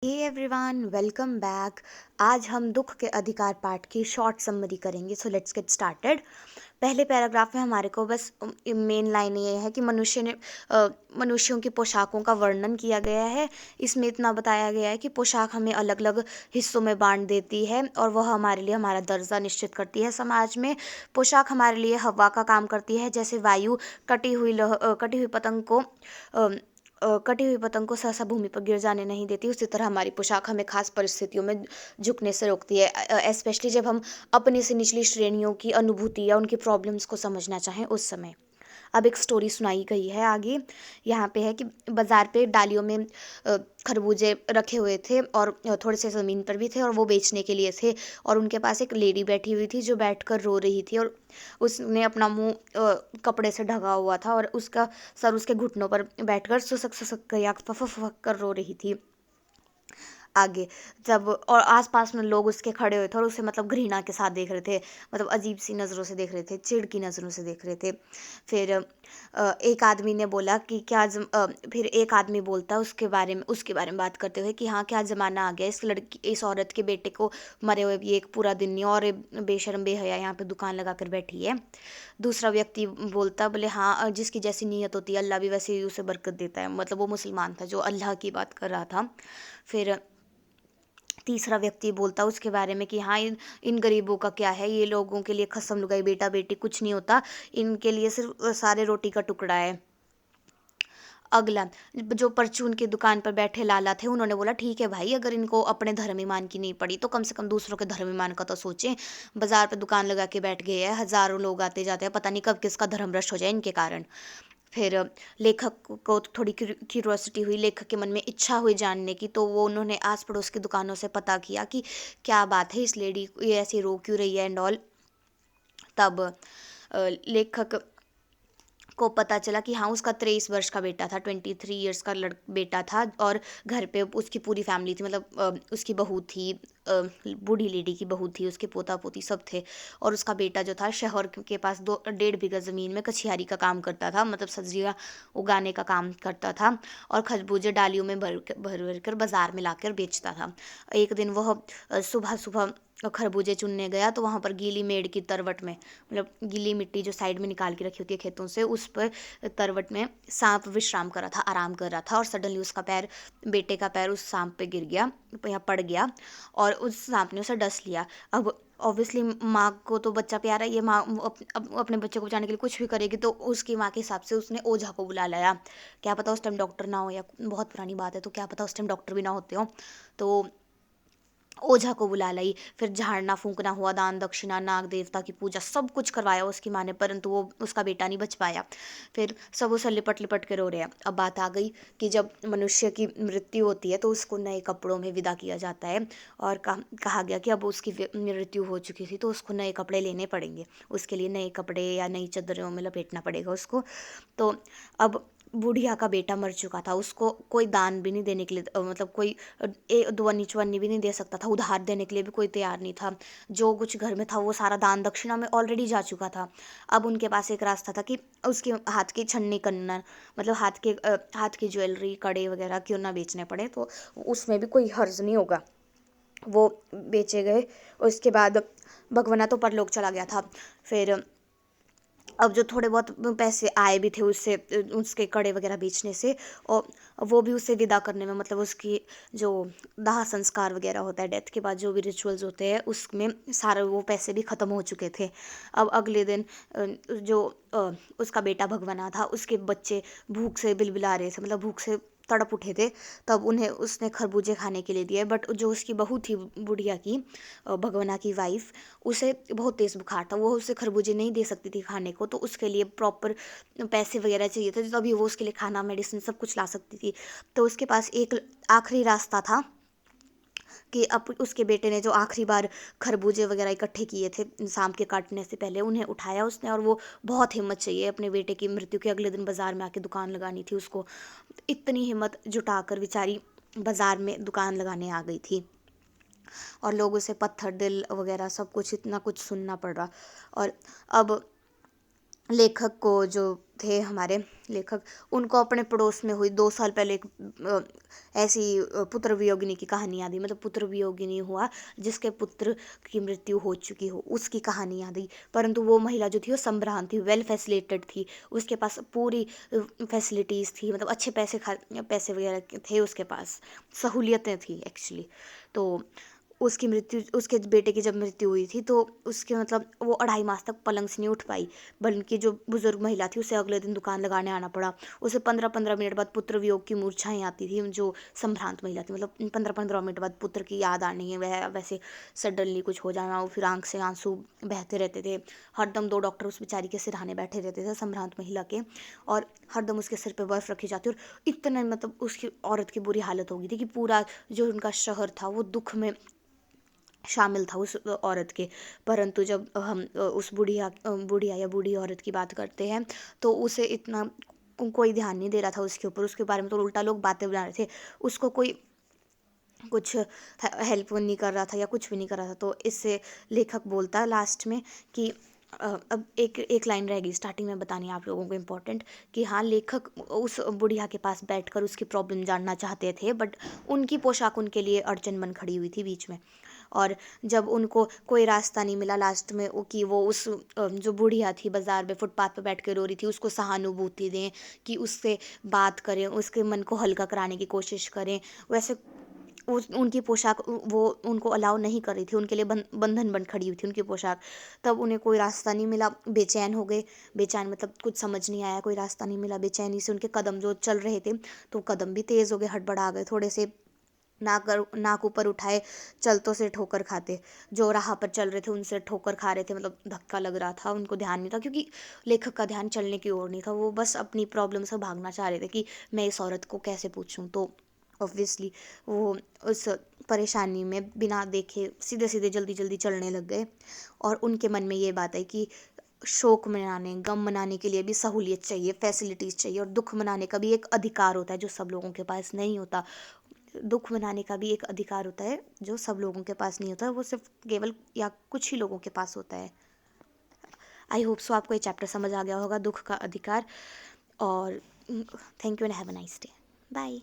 Hey everyone, welcome back. आज हम दुख के अधिकार पाठ की शॉर्ट समरी करेंगे। So let's get started. पहले पैराग्राफ में हमारे को बस मेन लाइन ये है कि मनुष्यों की पोशाकों का वर्णन किया गया है। इसमें इतना बताया गया है कि पोशाक हमें अलग अलग हिस्सों में बांट देती है और वह हमारे लिए हमारा दर्जा निश्चित करती है समाज में। पोशाक हमारे लिए हवा का काम करती है, जैसे वायु कटी हुई पतंग को सहसा भूमि पर गिर जाने नहीं देती। उसी तरह हमारी पोशाक हमें खास परिस्थितियों में झुकने से रोकती है, स्पेशली जब हम अपने से निचली श्रेणियों की अनुभूति या उनकी प्रॉब्लम्स को समझना चाहें उस समय। अब एक स्टोरी सुनाई गई है आगे। यहाँ पे है कि बाजार पे डालियों में खरबूजे रखे हुए थे और थोड़े से ज़मीन पर भी थे और वो बेचने के लिए थे। और उनके पास एक लेडी बैठी हुई थी जो बैठकर रो रही थी और उसने अपना मुंह कपड़े से ढका हुआ था और उसका सर उसके घुटनों पर बैठकर सुसक सुसक कर या फक फक कर रो रही थी। आगे जब और आसपास में लोग उसके खड़े हुए थे और उसे मतलब घृणा के साथ देख रहे थे, मतलब अजीब सी नज़रों से देख रहे थे, चिढ़ की नज़रों से देख रहे थे। फिर एक आदमी ने बोला कि फिर एक आदमी बोलता उसके बारे में बात करते हुए कि हाँ, क्या ज़माना आ गया, इस औरत के बेटे को मरे हुए भी एक पूरा दिन नहीं और ये बेशर्म बेहया यहाँ पे दुकान लगा कर बैठी है। दूसरा व्यक्ति बोलता, बोले हाँ, जिसकी जैसी नीयत होती है अल्लाह भी वैसे ही उसे बरकत देता है। मतलब वो मुसलमान था जो अल्लाह की बात कर रहा था। फिर तीसरा व्यक्ति बोलता उसके बारे में कि हाँ, इन गरीबों का क्या है, ये लोगों के लिए खसम लुगाई बेटा बेटी कुछ नहीं होता, इनके लिए सिर्फ सारे रोटी का टुकड़ा है। अगला, जो परचून की दुकान पर बैठे लाला थे, उन्होंने बोला ठीक है भाई, अगर इनको अपने धर्म ईमान की नहीं पड़ी तो कम से कम दूसरों के धर्म ईमान का तो सोचें। बाजार पे दुकान लगा के बैठ गए हैं, हजारों लोग आते जाते हैं, पता नहीं कब किसका धर्म भ्रष्ट हो जाए इनके कारण। फिर लेखक को तो थोड़ी क्यूरियोसिटी हुई, लेखक के मन में इच्छा हुई जानने की, तो वो उन्होंने आस पड़ोस की दुकानों से पता किया कि क्या बात है, इस लेडी ये ऐसी रो क्यों रही है एंड ऑल। तब लेखक को पता चला कि हाँ, उसका 23 वर्ष का बेटा था, 23 ईयर्स का बेटा था और घर पे उसकी पूरी फैमिली थी, मतलब उसकी बहू थी, बूढ़ी लेडी की बहू थी, उसके पोता पोती सब थे। और उसका बेटा जो था शहर के पास 2-1.5 बीघा ज़मीन में कछियारी का काम करता था, मतलब सब्जियाँ उगाने का काम करता था और खरबूजे डालियों में भर कर बाजार में लाकर बेचता था। एक दिन वह सुबह सुबह खरबूजे चुनने गया तो वहाँ पर गीली मेड़ की तरवट में, मतलब गीली मिट्टी जो साइड में निकाल के रखी होती है खेतों से, उस पर तरवट में सांप विश्राम कर रहा था, आराम कर रहा था। और सडनली उसका पैर, बेटे का पैर उस सांप पे गिर गया या पड़ गया और उस सांप ने उसे डस लिया। अब ऑब्वियसली माँ को तो बच्चा प्यारा, ये माँ अपने बच्चे को बचाने के लिए कुछ भी करेगी, तो उसकी माँ के हिसाब से उसने ओझा को बुला लाया। क्या पता उस टाइम डॉक्टर ना हो, या बहुत पुरानी बात है तो क्या पता उस टाइम डॉक्टर भी ना होते हो, तो ओझा को बुला लाई। फिर झाड़ना फूंकना हुआ, दान दक्षिणा, नाग देवता की पूजा, सब कुछ करवाया उसकी माँ ने, परंतु वो उसका बेटा नहीं बच पाया। फिर सब उसे लिपट लिपट के रो रहे हैं। अब बात आ गई कि जब मनुष्य की मृत्यु होती है तो उसको नए कपड़ों में विदा किया जाता है और कहा गया कि अब उसकी मृत्यु हो चुकी थी तो उसको नए कपड़े लेने पड़ेंगे, उसके लिए नए कपड़े या नई चादरों में लपेटना पड़ेगा उसको। तो अब बुढ़िया का बेटा मर चुका था, उसको कोई दान भी नहीं देने के लिए, मतलब कोई दो अन्नी चवन्नी भी नहीं दे सकता था, उधार देने के लिए भी कोई तैयार नहीं था। जो कुछ घर में था वो सारा दान दक्षिणा में ऑलरेडी जा चुका था। अब उनके पास एक रास्ता था कि उसके हाथ की छन्नी करना, मतलब हाथ की ज्वेलरी कड़े वगैरह क्यों ना बेचने पड़े, तो उसमें भी कोई हर्ज नहीं होगा। वो बेचे गए। उसके बाद भगवना तो परलोक चला गया था। फिर अब जो थोड़े बहुत पैसे आए भी थे उससे, उसके कड़े वगैरह बेचने से, और वो भी उसे विदा करने में, मतलब उसकी जो दाह संस्कार वगैरह होता है डेथ के बाद, जो भी रिचुअल्स होते हैं उसमें सारे वो पैसे भी ख़त्म हो चुके थे। अब अगले दिन जो उसका बेटा भगवाना था, उसके बच्चे भूख से बिलबिला रहे थे, मतलब भूख से तड़प उठे थे। तब उन्हें उसने खरबूजे खाने के लिए दिए, बट जो उसकी बहू थी बुढ़िया की, भगवाना की वाइफ, उसे बहुत तेज़ बुखार था, वो उसे खरबूजे नहीं दे सकती थी खाने को, तो उसके लिए प्रॉपर पैसे वगैरह चाहिए थे, तभी वो उसके लिए खाना मेडिसिन सब कुछ ला सकती थी। तो उसके पास एक आखिरी रास्ता था कि अब उसके बेटे ने जो आखिरी बार खरबूजे वगैरह इकट्ठे किए थे शाम के काटने से पहले, उन्हें उठाया उसने, और वो बहुत हिम्मत चाहिए अपने बेटे की मृत्यु के अगले दिन बाजार में आके दुकान लगानी थी उसको। इतनी हिम्मत जुटाकर बेचारी बाजार में दुकान लगाने आ गई थी और लोगों से पत्थर दिल वगैरह सब कुछ, इतना कुछ सुनना पड़ रहा। और अब लेखक को, जो थे हमारे लेखक, उनको अपने पड़ोस में हुई 2 साल पहले एक ऐसी पुत्र वियोगिनी की कहानी याद आई। मतलब पुत्र वियोगिनी हुआ जिसके पुत्र की मृत्यु हो चुकी हो, उसकी कहानी याद आई। परंतु वो महिला जो थी वो संभ्रांत थी, वेल फैसिलेटेड थी, उसके पास पूरी फैसिलिटीज़ थी, मतलब अच्छे पैसे वगैरह थे उसके पास, सहूलियतें थी एक्चुअली। तो उसकी मृत्यु, उसके बेटे की जब मृत्यु हुई थी तो उसके मतलब वो 2.5 मास तक पलंग से नहीं उठ पाई। बल्कि जो बुजुर्ग महिला थी उसे अगले दिन दुकान लगाने आना पड़ा। उसे 15-15 मिनट बाद पुत्र वियोग की मूर्छाएं आती थी। जो संभ्रांत महिला थी, मतलब 15-15 मिनट बाद पुत्र की याद आनी है, वह वैसे सडनली कुछ हो जाना, और फिर आंख से आंसू बहते रहते थे। हरदम 2 डॉक्टर उस बेचारी के सिरहाने बैठे रहते थे संभ्रांत महिला के, और हरदम उसके सिर पे बर्फ रखी जाती, और इतना मतलब उसकी औरत की बुरी हालत हो गई थी कि पूरा जो उनका शहर था वो दुख में शामिल था उस औरत के। परंतु जब हम उस बुढ़िया या बूढ़ी औरत की बात करते हैं तो उसे इतना कोई ध्यान नहीं दे रहा था उसके ऊपर, उसके बारे में तो उल्टा लोग बातें बना रहे थे। उसको कोई कुछ हेल्प नहीं कर रहा था या कुछ भी नहीं कर रहा था। तो इससे लेखक बोलता है लास्ट में कि अब एक एक लाइन रह गई स्टार्टिंग में बतानी है आप लोगों को इम्पोर्टेंट, कि हाँ, लेखक उस बुढ़िया के पास बैठकर उसकी प्रॉब्लम जानना चाहते थे, बट उनकी पोशाक उनके लिए अड़चन बन खड़ी हुई थी बीच में। और जब उनको कोई रास्ता नहीं मिला लास्ट में कि वो उस जो बुढ़िया थी बाजार में फुटपाथ पर बैठ के रो रही थी उसको सहानुभूति दें, कि उससे बात करें, उसके मन को हल्का कराने की कोशिश करें, वैसे उनकी पोशाक वो उनको अलाउ नहीं कर रही थी, उनके लिए बंधन बन खड़ी हुई थी उनकी पोशाक। तब उन्हें कोई रास्ता नहीं मिला, बेचैन हो गए। बेचैन मतलब कुछ समझ नहीं आया, कोई रास्ता नहीं मिला, बेचैनी से उनके कदम जो चल रहे थे तो कदम भी तेज़ हो गए, हड़बड़ा गए थोड़े से। नाक ऊपर उठाए, चलतों से ठोकर खाते, जो राह पर चल रहे थे उनसे ठोकर खा रहे थे, मतलब धक्का लग रहा था, उनको ध्यान नहीं था, क्योंकि लेखक का ध्यान चलने की ओर नहीं था, वो बस अपनी प्रॉब्लम से भागना चाह रहे थे कि मैं इस औरत को कैसे पूछूं। तो ऑब्वियसली वो उस परेशानी में बिना देखे सीधे सीधे जल्दी जल्दी चलने लग गए। और उनके मन में ये बात है कि शोक मनाने, गम मनाने के लिए भी सहूलियत चाहिए, फैसिलिटीज़ चाहिए, और दुख मनाने का भी एक अधिकार होता है जो सब लोगों के पास नहीं होता। दुख मनाने का भी एक अधिकार होता है जो सब लोगों के पास नहीं होता, वो सिर्फ केवल या कुछ ही लोगों के पास होता है। आई होप सो आपको ये चैप्टर समझ आ गया होगा, दुख का अधिकार। और thank you and have a nice day. Bye.